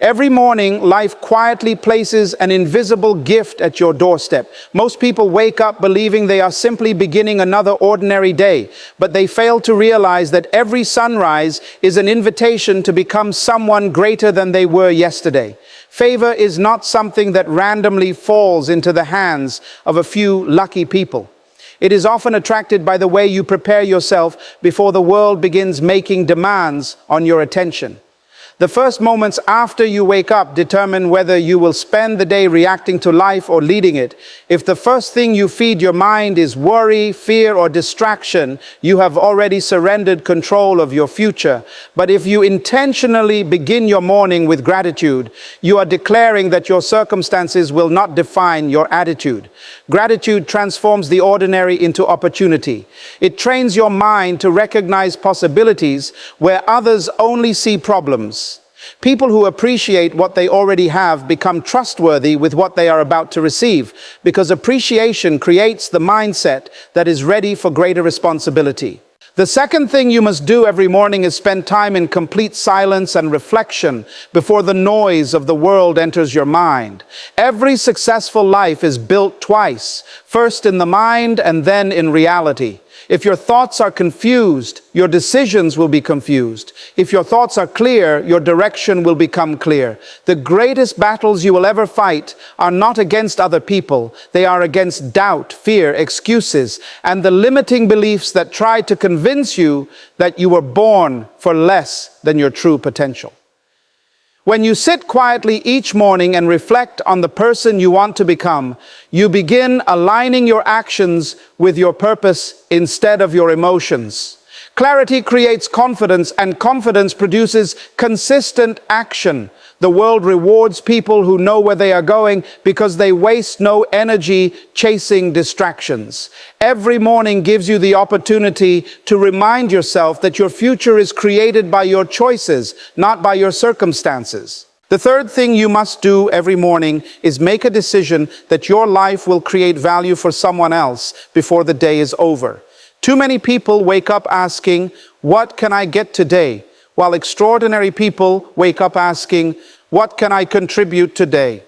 Every morning, life quietly places an invisible gift at your doorstep. Most people wake up believing they are simply beginning another ordinary day, but they fail to realize that every sunrise is an invitation to become someone greater than they were yesterday. Favor is not something that randomly falls into the hands of a few lucky people. It is often attracted by the way you prepare yourself before the world begins making demands on your attention. The first moments after you wake up determine whether you will spend the day reacting to life or leading it. If the first thing you feed your mind is worry, fear, or distraction, you have already surrendered control of your future. But if you intentionally begin your morning with gratitude, you are declaring that your circumstances will not define your attitude. Gratitude transforms the ordinary into opportunity. It trains your mind to recognize possibilities where others only see problems. People who appreciate what they already have become trustworthy with what they are about to receive, because appreciation creates the mindset that is ready for greater responsibility. The second thing you must do every morning is spend time in complete silence and reflection before the noise of the world enters your mind. Every successful life is built twice, first in the mind and then in reality. If your thoughts are confused, your decisions will be confused. If your thoughts are clear, your direction will become clear. The greatest battles you will ever fight are not against other people. They are against doubt, fear, excuses, and the limiting beliefs that try to convince you that you were born for less than your true potential. When you sit quietly each morning and reflect on the person you want to become, you begin aligning your actions with your purpose instead of your emotions. Clarity creates confidence, and confidence produces consistent action. The world rewards people who know where they are going because they waste no energy chasing distractions. Every morning gives you the opportunity to remind yourself that your future is created by your choices, not by your circumstances. The third thing you must do every morning is make a decision that your life will create value for someone else before the day is over. Too many people wake up asking, "What can I get today?" while extraordinary people wake up asking, "What can I contribute today?"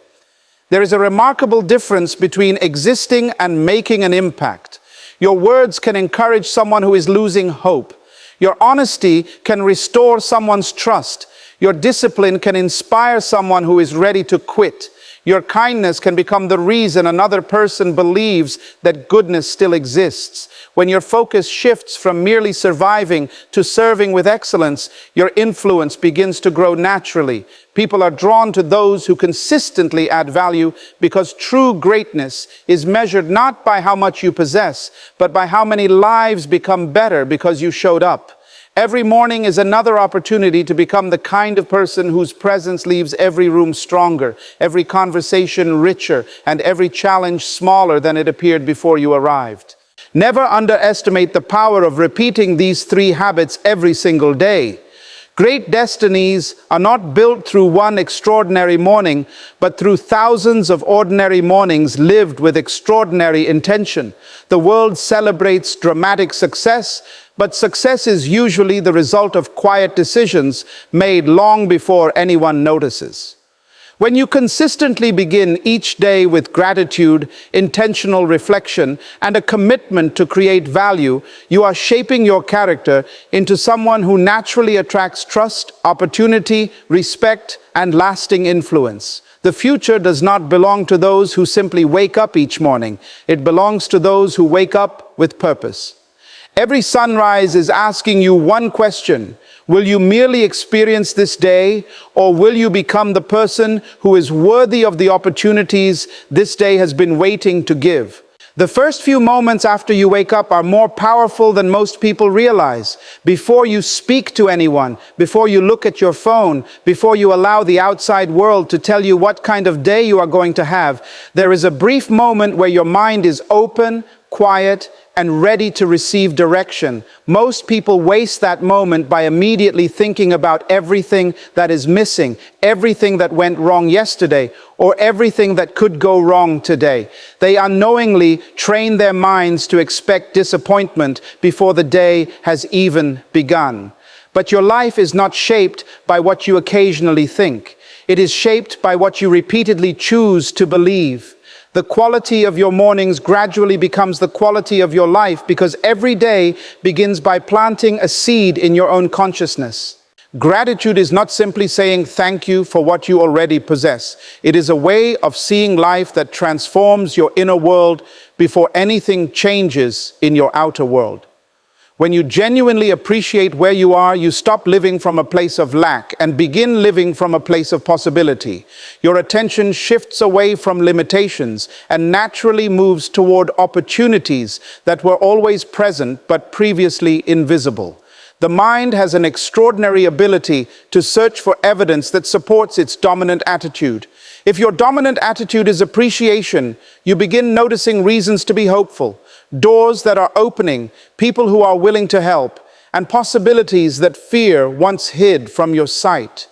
There is a remarkable difference between existing and making an impact. Your words can encourage someone who is losing hope. Your honesty can restore someone's trust. Your discipline can inspire someone who is ready to quit. Your kindness can become the reason another person believes that goodness still exists. When your focus shifts from merely surviving to serving with excellence, your influence begins to grow naturally. People are drawn to those who consistently add value, because true greatness is measured not by how much you possess, but by how many lives become better because you showed up. Every morning is another opportunity to become the kind of person whose presence leaves every room stronger, every conversation richer, and every challenge smaller than it appeared before you arrived. Never underestimate the power of repeating these three habits every single day. Great destinies are not built through one extraordinary morning, but through thousands of ordinary mornings lived with extraordinary intention. The world celebrates dramatic success, but success is usually the result of quiet decisions made long before anyone notices. When you consistently begin each day with gratitude, intentional reflection, and a commitment to create value, you are shaping your character into someone who naturally attracts trust, opportunity, respect, and lasting influence. The future does not belong to those who simply wake up each morning. It belongs to those who wake up with purpose. Every sunrise is asking you one question: will you merely experience this day, or will you become the person who is worthy of the opportunities this day has been waiting to give? The first few moments after you wake up are more powerful than most people realize. Before you speak to anyone, before you look at your phone, before you allow the outside world to tell you what kind of day you are going to have, there is a brief moment where your mind is open, quiet, and ready to receive direction. Most people waste that moment by immediately thinking about everything that is missing, everything that went wrong yesterday, or everything that could go wrong today. They unknowingly train their minds to expect disappointment before the day has even begun. But your life is not shaped by what you occasionally think. It is shaped by what you repeatedly choose to believe. The quality of your mornings gradually becomes the quality of your life because every day begins by planting a seed in your own consciousness. Gratitude is not simply saying thank you for what you already possess. It is a way of seeing life that transforms your inner world before anything changes in your outer world. When you genuinely appreciate where you are, you stop living from a place of lack and begin living from a place of possibility. Your attention shifts away from limitations and naturally moves toward opportunities that were always present but previously invisible. The mind has an extraordinary ability to search for evidence that supports its dominant attitude. If your dominant attitude is appreciation, you begin noticing reasons to be hopeful, doors that are opening, people who are willing to help, and possibilities that fear once hid from your sight.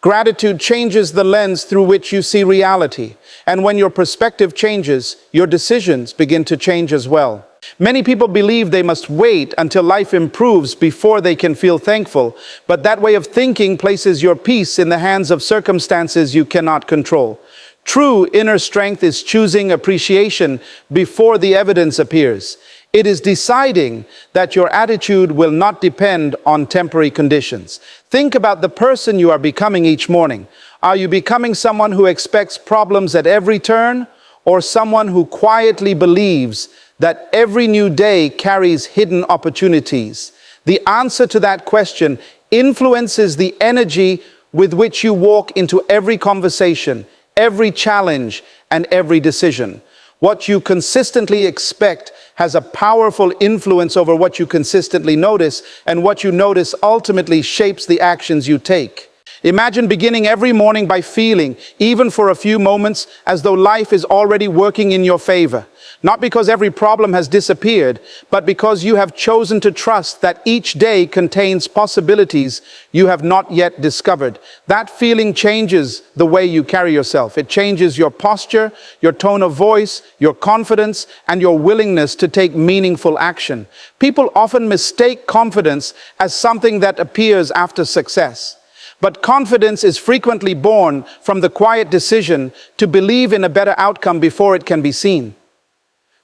Gratitude changes the lens through which you see reality, and when your perspective changes, your decisions begin to change as well. Many people believe they must wait until life improves before they can feel thankful, but that way of thinking places your peace in the hands of circumstances you cannot control. True inner strength is choosing appreciation before the evidence appears. It is deciding that your attitude will not depend on temporary conditions. Think about the person you are becoming each morning. Are you becoming someone who expects problems at every turn, or someone who quietly believes that every new day carries hidden opportunities? The answer to that question influences the energy with which you walk into every conversation, every challenge, and every decision. What you consistently expect has a powerful influence over what you consistently notice, and what you notice ultimately shapes the actions you take. Imagine beginning every morning by feeling, even for a few moments, as though life is already working in your favor. Not because every problem has disappeared, but because you have chosen to trust that each day contains possibilities you have not yet discovered. That feeling changes the way you carry yourself. It changes your posture, your tone of voice, your confidence, and your willingness to take meaningful action. People often mistake confidence as something that appears after success. But confidence is frequently born from the quiet decision to believe in a better outcome before it can be seen.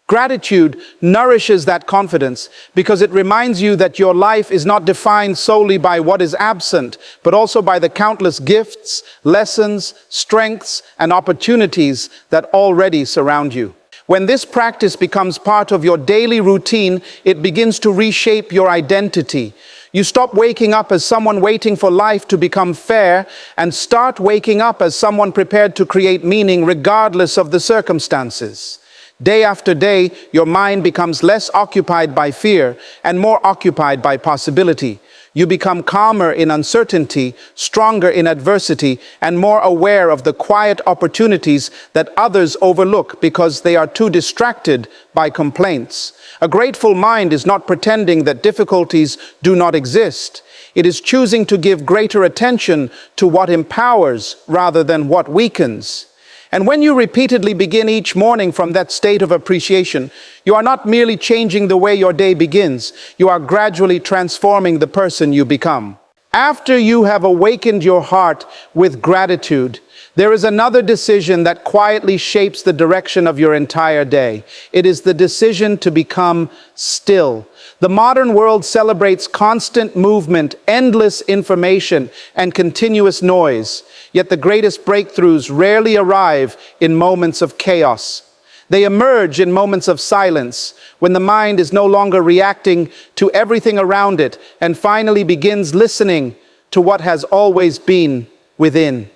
Gratitude nourishes that confidence because it reminds you that your life is not defined solely by what is absent, but also by the countless gifts, lessons, strengths, and opportunities that already surround you. When this practice becomes part of your daily routine, it begins to reshape your identity. You stop waking up as someone waiting for life to become fair and start waking up as someone prepared to create meaning regardless of the circumstances. Day after day, your mind becomes less occupied by fear and more occupied by possibility. You become calmer in uncertainty, stronger in adversity, and more aware of the quiet opportunities that others overlook because they are too distracted by complaints. A grateful mind is not pretending that difficulties do not exist. It is choosing to give greater attention to what empowers rather than what weakens. And when you repeatedly begin each morning from that state of appreciation, you are not merely changing the way your day begins, you are gradually transforming the person you become. After you have awakened your heart with gratitude, there is another decision that quietly shapes the direction of your entire day. It is the decision to become still. The modern world celebrates constant movement, endless information, and continuous noise. Yet the greatest breakthroughs rarely arrive in moments of chaos. They emerge in moments of silence, when the mind is no longer reacting to everything around it and finally begins listening to what has always been within.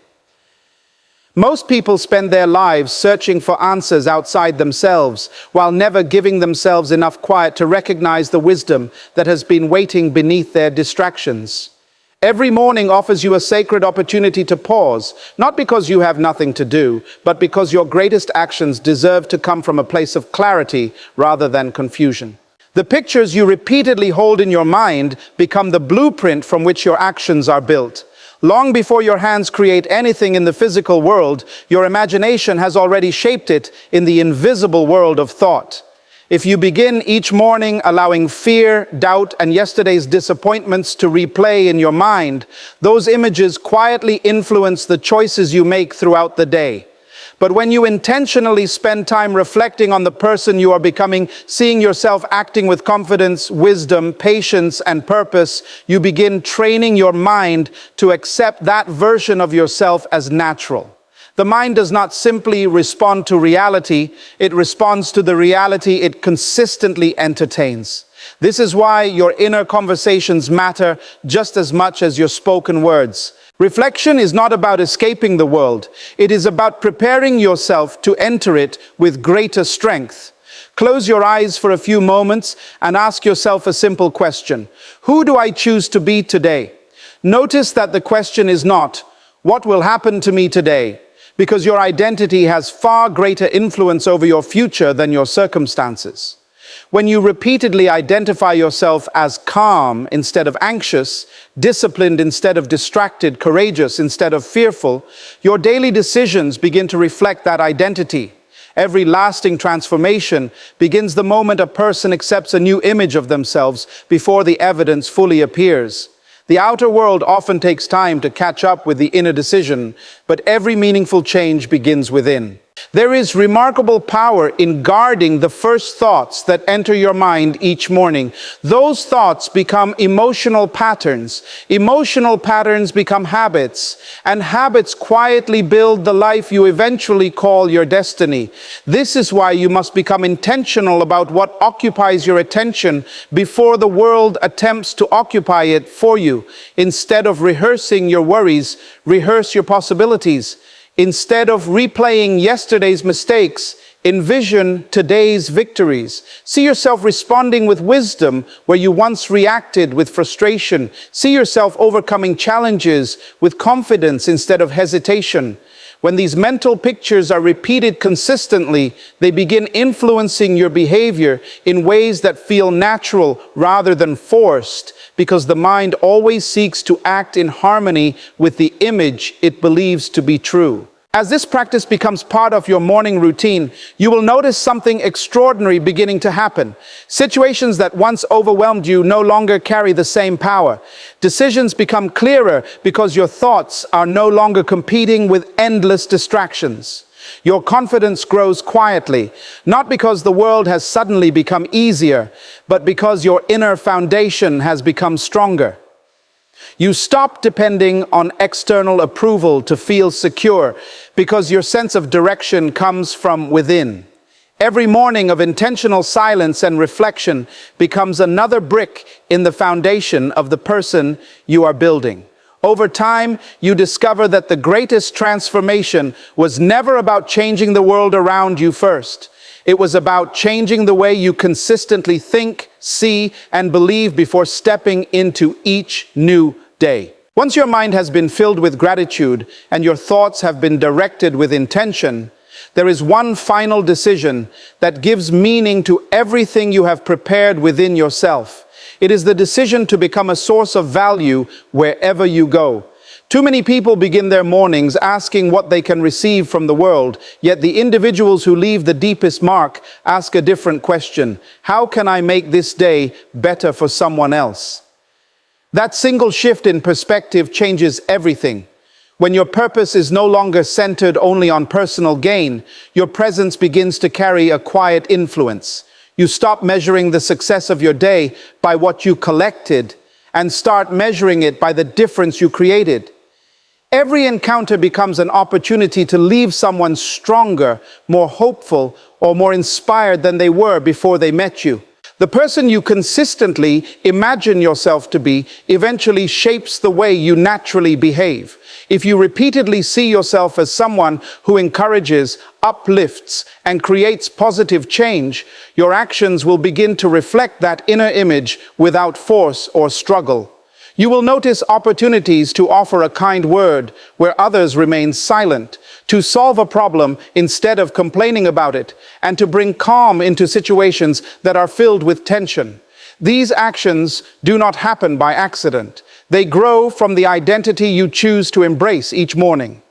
Most people spend their lives searching for answers outside themselves, while never giving themselves enough quiet to recognize the wisdom that has been waiting beneath their distractions. Every morning offers you a sacred opportunity to pause, not because you have nothing to do, but because your greatest actions deserve to come from a place of clarity rather than confusion. The pictures you repeatedly hold in your mind become the blueprint from which your actions are built. Long before your hands create anything in the physical world, your imagination has already shaped it in the invisible world of thought. If you begin each morning allowing fear, doubt, and yesterday's disappointments to replay in your mind, those images quietly influence the choices you make throughout the day. But when you intentionally spend time reflecting on the person you are becoming, seeing yourself acting with confidence, wisdom, patience, and purpose, you begin training your mind to accept that version of yourself as natural. The mind does not simply respond to reality, it responds to the reality it consistently entertains. This is why your inner conversations matter just as much as your spoken words. Reflection is not about escaping the world. It is about preparing yourself to enter it with greater strength. Close your eyes for a few moments and ask yourself a simple question. Who do I choose to be today? Notice that the question is not, what will happen to me today? Because your identity has far greater influence over your future than your circumstances. When you repeatedly identify yourself as calm instead of anxious, disciplined instead of distracted, courageous instead of fearful, your daily decisions begin to reflect that identity. Every lasting transformation begins the moment a person accepts a new image of themselves before the evidence fully appears. The outer world often takes time to catch up with the inner decision, but every meaningful change begins within. There is remarkable power in guarding the first thoughts that enter your mind each morning. Those thoughts become emotional patterns. Emotional patterns become habits, and habits quietly build the life you eventually call your destiny. This is why you must become intentional about what occupies your attention before the world attempts to occupy it for you. Instead of rehearsing your worries, rehearse your possibilities. Instead of replaying yesterday's mistakes, envision today's victories. See yourself responding with wisdom where you once reacted with frustration. See yourself overcoming challenges with confidence instead of hesitation. When these mental pictures are repeated consistently, they begin influencing your behavior in ways that feel natural rather than forced, because the mind always seeks to act in harmony with the image it believes to be true. As this practice becomes part of your morning routine, you will notice something extraordinary beginning to happen. Situations that once overwhelmed you no longer carry the same power. Decisions become clearer because your thoughts are no longer competing with endless distractions. Your confidence grows quietly, not because the world has suddenly become easier, but because your inner foundation has become stronger. You stop depending on external approval to feel secure because your sense of direction comes from within. Every morning of intentional silence and reflection becomes another brick in the foundation of the person you are building. Over time, you discover that the greatest transformation was never about changing the world around you first. It was about changing the way you consistently think, see, and believe before stepping into each new day. Once your mind has been filled with gratitude and your thoughts have been directed with intention, there is one final decision that gives meaning to everything you have prepared within yourself. It is the decision to become a source of value wherever you go. Too many people begin their mornings asking what they can receive from the world, yet the individuals who leave the deepest mark ask a different question. How can I make this day better for someone else? That single shift in perspective changes everything. When your purpose is no longer centered only on personal gain, your presence begins to carry a quiet influence. You stop measuring the success of your day by what you collected and start measuring it by the difference you created. Every encounter becomes an opportunity to leave someone stronger, more hopeful, or more inspired than they were before they met you. The person you consistently imagine yourself to be eventually shapes the way you naturally behave. If you repeatedly see yourself as someone who encourages, uplifts, and creates positive change, your actions will begin to reflect that inner image without force or struggle. You will notice opportunities to offer a kind word where others remain silent, to solve a problem instead of complaining about it, and to bring calm into situations that are filled with tension. These actions do not happen by accident. They grow from the identity you choose to embrace each morning.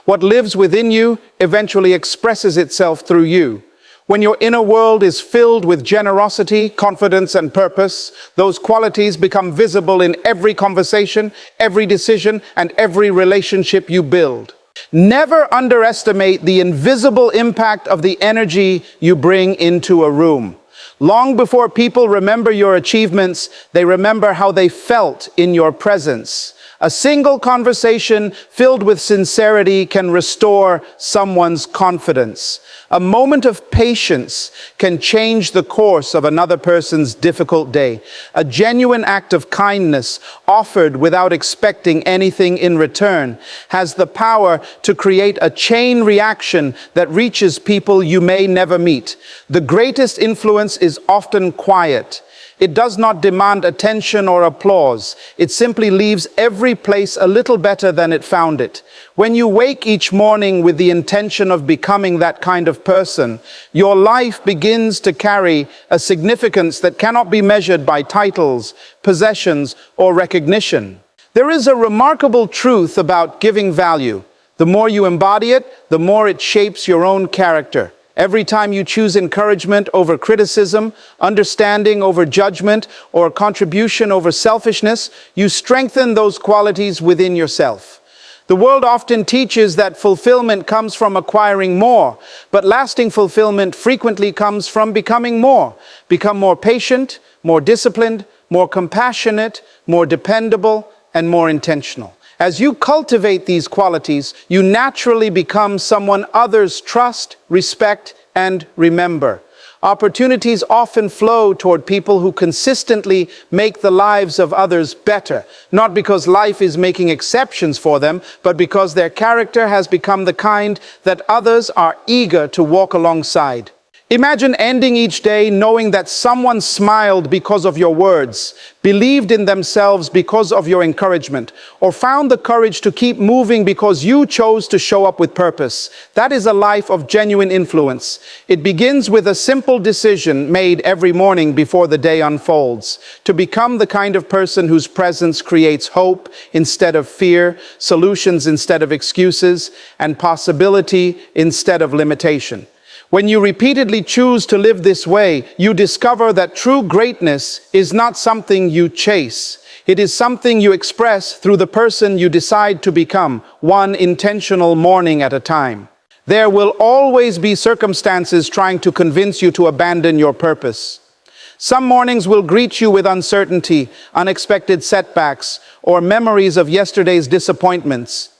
What lives within you eventually expresses itself through you. When your inner world is filled with generosity, confidence, and purpose, those qualities become visible in every conversation, every decision, and every relationship you build. Never underestimate the invisible impact of the energy you bring into a room. Long before people remember your achievements, they remember how they felt in your presence. A single conversation filled with sincerity can restore someone's confidence. A moment of patience can change the course of another person's difficult day. A genuine act of kindness, offered without expecting anything in return, has the power to create a chain reaction that reaches people you may never meet. The greatest influence is often quiet. It does not demand attention or applause. It simply leaves every place a little better than it found it. When you wake each morning with the intention of becoming that kind of person, your life begins to carry a significance that cannot be measured by titles, possessions, or recognition. There is a remarkable truth about giving value. The more you embody it, the more it shapes your own character. Every time you choose encouragement over criticism, understanding over judgment, or contribution over selfishness, you strengthen those qualities within yourself. The world often teaches that fulfillment comes from acquiring more, but lasting fulfillment frequently comes from becoming more. Become more patient, more disciplined, more compassionate, more dependable, and more intentional. As you cultivate these qualities, you naturally become someone others trust, respect, and remember. Opportunities often flow toward people who consistently make the lives of others better, not because life is making exceptions for them, but because their character has become the kind that others are eager to walk alongside. Imagine ending each day knowing that someone smiled because of your words, believed in themselves because of your encouragement, or found the courage to keep moving because you chose to show up with purpose. That is a life of genuine influence. It begins with a simple decision made every morning before the day unfolds, to become the kind of person whose presence creates hope instead of fear, solutions instead of excuses, and possibility instead of limitation. When you repeatedly choose to live this way, you discover that true greatness is not something you chase. It is something you express through the person you decide to become, one intentional morning at a time. There will always be circumstances trying to convince you to abandon your purpose. Some mornings will greet you with uncertainty, unexpected setbacks, or memories of yesterday's disappointments.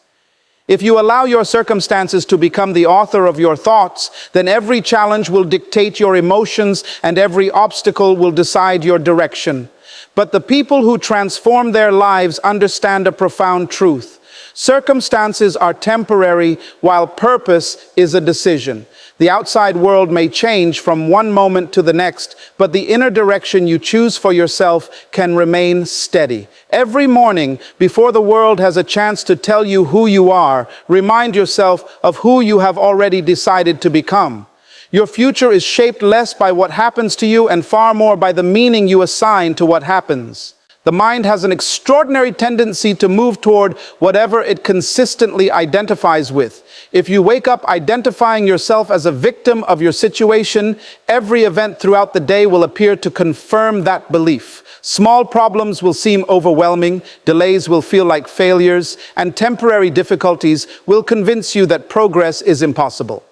If you allow your circumstances to become the author of your thoughts, then every challenge will dictate your emotions and every obstacle will decide your direction. But the people who transform their lives understand a profound truth. Circumstances are temporary, while purpose is a decision. The outside world may change from one moment to the next, but the inner direction you choose for yourself can remain steady. Every morning, before the world has a chance to tell you who you are, remind yourself of who you have already decided to become. Your future is shaped less by what happens to you and far more by the meaning you assign to what happens. The mind has an extraordinary tendency to move toward whatever it consistently identifies with. If you wake up identifying yourself as a victim of your situation, every event throughout the day will appear to confirm that belief. Small problems will seem overwhelming, delays will feel like failures, and temporary difficulties will convince you that progress is impossible.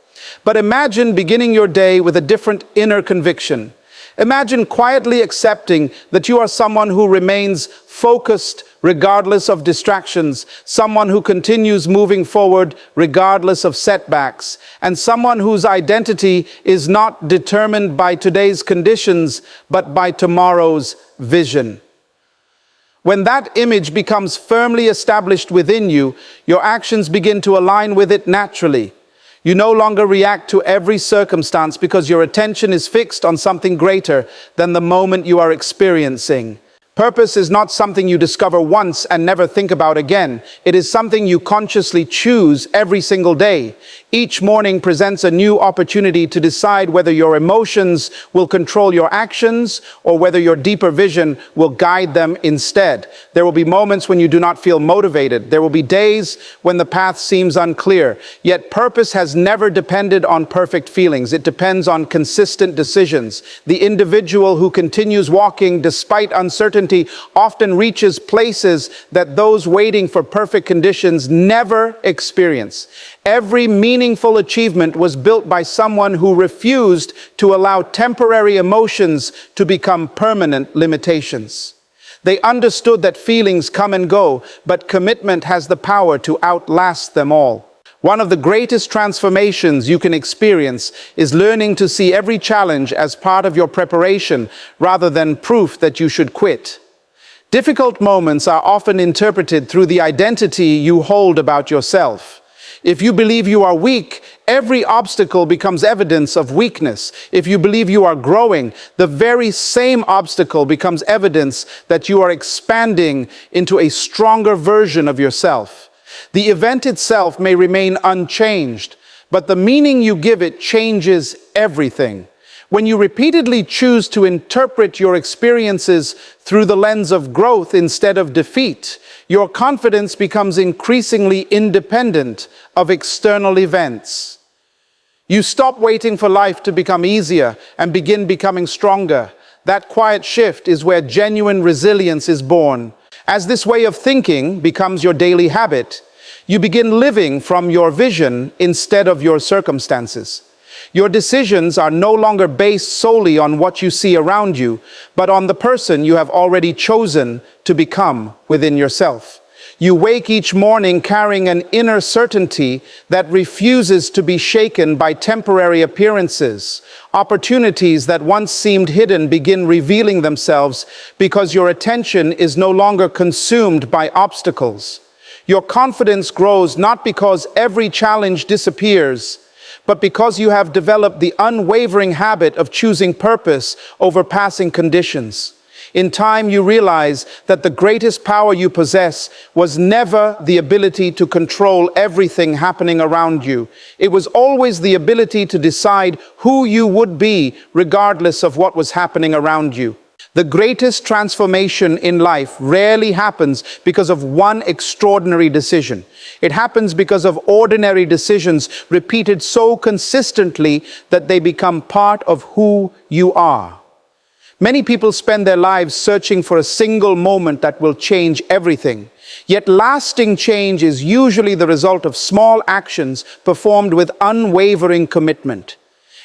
But imagine beginning your day with a different inner conviction. Imagine quietly accepting that you are someone who remains focused regardless of distractions, someone who continues moving forward regardless of setbacks, and someone whose identity is not determined by today's conditions, but by tomorrow's vision. When that image becomes firmly established within you, your actions begin to align with it naturally. You no longer react to every circumstance because your attention is fixed on something greater than the moment you are experiencing. Purpose is not something you discover once and never think about again. It is something you consciously choose every single day. Each morning presents a new opportunity to decide whether your emotions will control your actions or whether your deeper vision will guide them instead. There will be moments when you do not feel motivated. There will be days when the path seems unclear. Yet purpose has never depended on perfect feelings. It depends on consistent decisions. The individual who continues walking despite uncertainty often reaches places that those waiting for perfect conditions never experience. Every meaningful achievement was built by someone who refused to allow temporary emotions to become permanent limitations. They understood that feelings come and go, but commitment has the power to outlast them all. One of the greatest transformations you can experience is learning to see every challenge as part of your preparation rather than proof that you should quit. Difficult moments are often interpreted through the identity you hold about yourself. If you believe you are weak, every obstacle becomes evidence of weakness. If you believe you are growing, the very same obstacle becomes evidence that you are expanding into a stronger version of yourself. The event itself may remain unchanged, but the meaning you give it changes everything. When you repeatedly choose to interpret your experiences through the lens of growth instead of defeat, your confidence becomes increasingly independent of external events. You stop waiting for life to become easier and begin becoming stronger. That quiet shift is where genuine resilience is born. As this way of thinking becomes your daily habit, you begin living from your vision instead of your circumstances. Your decisions are no longer based solely on what you see around you, but on the person you have already chosen to become within yourself. You wake each morning carrying an inner certainty that refuses to be shaken by temporary appearances. Opportunities that once seemed hidden begin revealing themselves because your attention is no longer consumed by obstacles. Your confidence grows not because every challenge disappears, but because you have developed the unwavering habit of choosing purpose over passing conditions. In time, you realize that the greatest power you possess was never the ability to control everything happening around you. It was always the ability to decide who you would be regardless of what was happening around you. The greatest transformation in life rarely happens because of one extraordinary decision. It happens because of ordinary decisions repeated so consistently that they become part of who you are. Many people spend their lives searching for a single moment that will change everything. Yet lasting change is usually the result of small actions performed with unwavering commitment.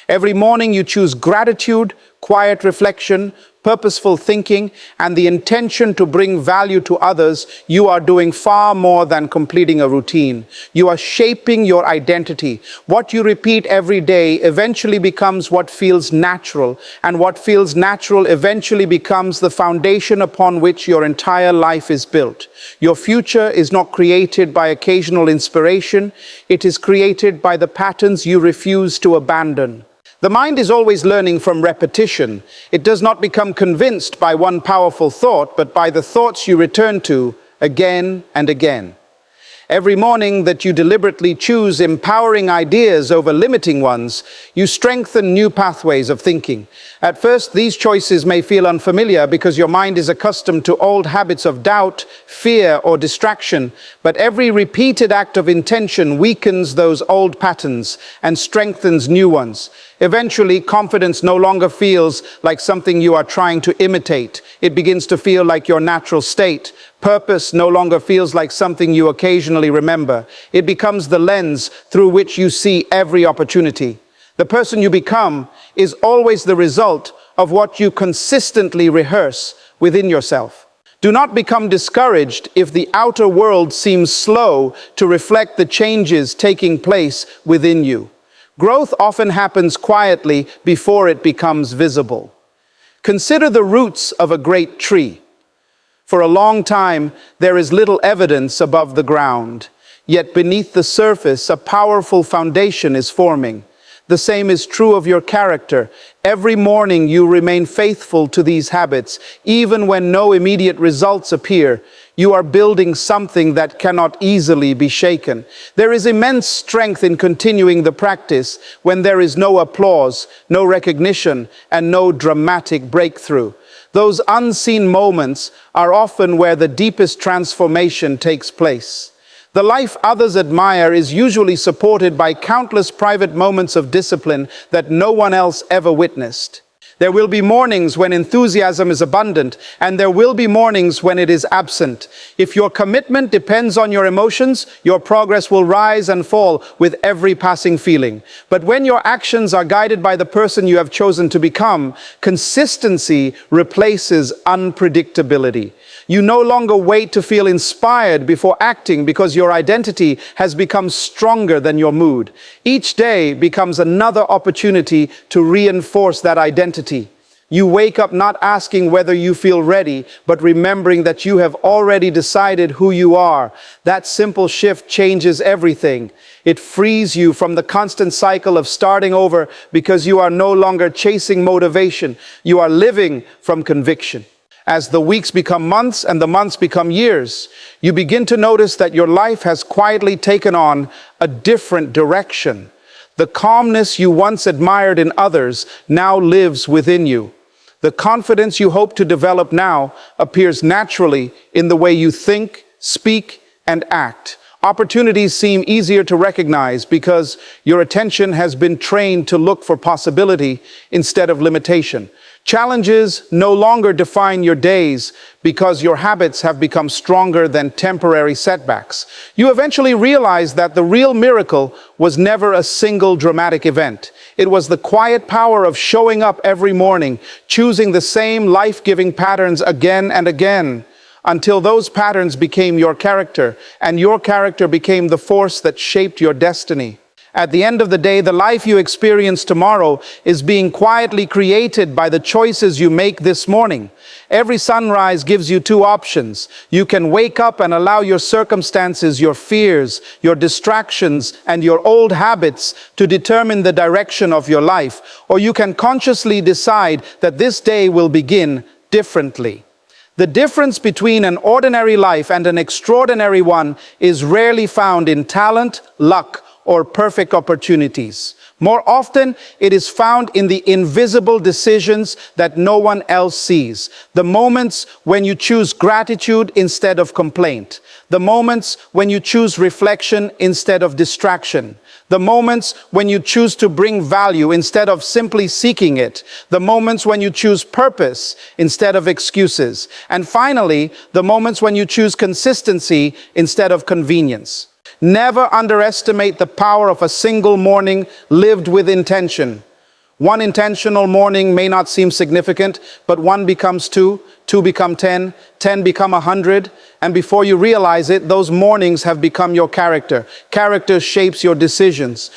Every morning you choose gratitude, quiet reflection, purposeful thinking, and the intention to bring value to others. You are doing far more than completing a routine. You are shaping your identity. What you repeat every day eventually becomes what feels natural, and what feels natural eventually becomes the foundation upon which your entire life is built. Your future is not created by occasional inspiration. It is created by the patterns you refuse to abandon. The mind is always learning from repetition. It does not become convinced by one powerful thought, but by the thoughts you return to again and again. Every morning that you deliberately choose empowering ideas over limiting ones, you strengthen new pathways of thinking. At first, these choices may feel unfamiliar because your mind is accustomed to old habits of doubt, fear, or distraction, but every repeated act of intention weakens those old patterns and strengthens new ones. Eventually, confidence no longer feels like something you are trying to imitate. It begins to feel like your natural state. Purpose no longer feels like something you occasionally remember. It becomes the lens through which you see every opportunity. The person you become is always the result of what you consistently rehearse within yourself. Do not become discouraged if the outer world seems slow to reflect the changes taking place within you. Growth often happens quietly before it becomes visible. Consider the roots of a great tree. For a long time, there is little evidence above the ground, yet beneath the surface, a powerful foundation is forming. The same is true of your character. Every morning you remain faithful to these habits, even when no immediate results appear. You are building something that cannot easily be shaken. There is immense strength in continuing the practice when there is no applause, no recognition, and no dramatic breakthrough. Those unseen moments are often where the deepest transformation takes place. The life others admire is usually supported by countless private moments of discipline that no one else ever witnessed. There will be mornings when enthusiasm is abundant, and there will be mornings when it is absent. If your commitment depends on your emotions, your progress will rise and fall with every passing feeling. But when your actions are guided by the person you have chosen to become, consistency replaces unpredictability. You no longer wait to feel inspired before acting because your identity has become stronger than your mood. Each day becomes another opportunity to reinforce that identity. You wake up not asking whether you feel ready, but remembering that you have already decided who you are. That simple shift changes everything. It frees you from the constant cycle of starting over because you are no longer chasing motivation. You are living from conviction. As the weeks become months and the months become years, you begin to notice that your life has quietly taken on a different direction. The calmness you once admired in others now lives within you. The confidence you hope to develop now appears naturally in the way you think, speak, and act. Opportunities seem easier to recognize because your attention has been trained to look for possibility instead of limitation. Challenges no longer define your days because your habits have become stronger than temporary setbacks. You eventually realize that the real miracle was never a single dramatic event. It was the quiet power of showing up every morning, choosing the same life-giving patterns again and again, until those patterns became your character, and your character became the force that shaped your destiny. At the end of the day, the life you experience tomorrow is being quietly created by the choices you make this morning. Every sunrise gives you two options. You can wake up and allow your circumstances, your fears, your distractions, and your old habits to determine the direction of your life. Or you can consciously decide that this day will begin differently. The difference between an ordinary life and an extraordinary one is rarely found in talent, luck, or perfect opportunities. More often, it is found in the invisible decisions that no one else sees. The moments when you choose gratitude instead of complaint. The moments when you choose reflection instead of distraction. The moments when you choose to bring value instead of simply seeking it. The moments when you choose purpose instead of excuses. And finally, the moments when you choose consistency instead of convenience. Never underestimate the power of a single morning lived with intention. One intentional morning may not seem significant, but one becomes two, two become 10, 10 become 100, and before you realize it, those mornings have become your character. Character shapes your decisions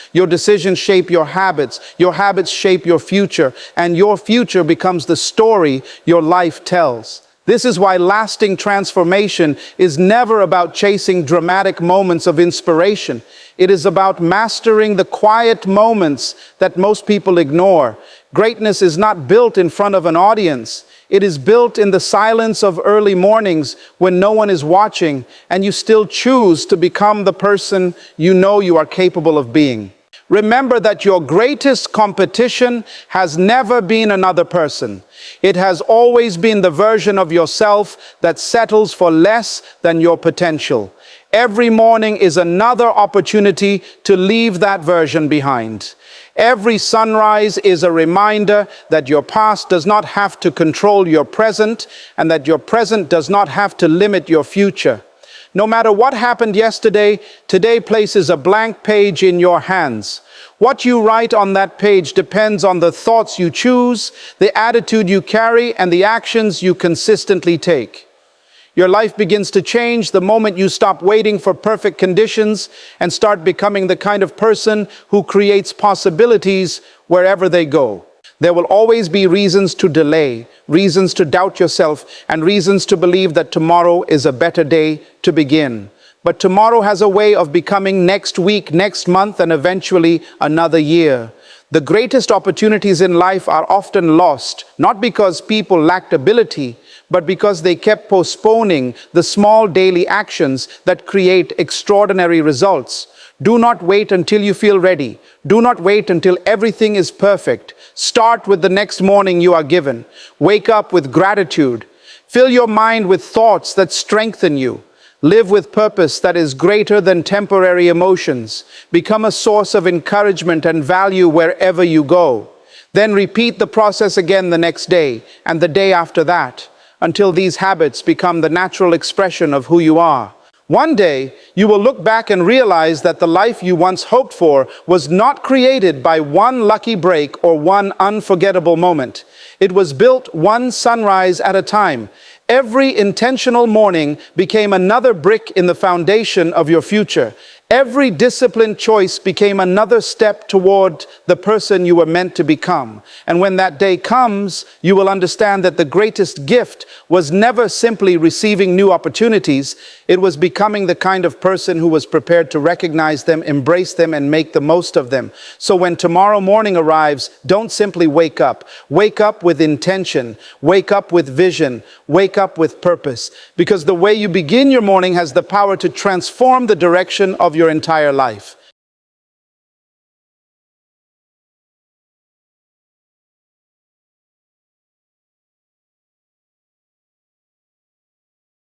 shape your habits shape your future, and your future becomes the story your life tells. This is why lasting transformation is never about chasing dramatic moments of inspiration. It is about mastering the quiet moments that most people ignore. Greatness is not built in front of an audience. It is built in the silence of early mornings when no one is watching, and you still choose to become the person you know you are capable of being. Remember that your greatest competition has never been another person. It has always been the version of yourself that settles for less than your potential. Every morning is another opportunity to leave that version behind. Every sunrise is a reminder that your past does not have to control your present, and that your present does not have to limit your future. No matter what happened yesterday, today places a blank page in your hands. What you write on that page depends on the thoughts you choose, the attitude you carry, and the actions you consistently take. Your life begins to change the moment you stop waiting for perfect conditions and start becoming the kind of person who creates possibilities wherever they go. There will always be reasons to delay, reasons to doubt yourself, and reasons to believe that tomorrow is a better day to begin. But tomorrow has a way of becoming next week, next month, and eventually another year. The greatest opportunities in life are often lost, not because people lacked ability, but because they kept postponing the small daily actions that create extraordinary results. Do not wait until you feel ready. Do not wait until everything is perfect. Start with the next morning you are given. Wake up with gratitude. Fill your mind with thoughts that strengthen you. Live with purpose that is greater than temporary emotions. Become a source of encouragement and value wherever you go. Then repeat the process again the next day and the day after that, until these habits become the natural expression of who you are. One day, you will look back and realize that the life you once hoped for was not created by one lucky break or one unforgettable moment. It was built one sunrise at a time. Every intentional morning became another brick in the foundation of your future. Every disciplined choice became another step toward the person you were meant to become. And when that day comes, you will understand that the greatest gift was never simply receiving new opportunities. It was becoming the kind of person who was prepared to recognize them, embrace them, and make the most of them. So when tomorrow morning arrives, don't simply wake up. Wake up with intention. Wake up with vision. Wake up with purpose. Because the way you begin your morning has the power to transform the direction of your entire life.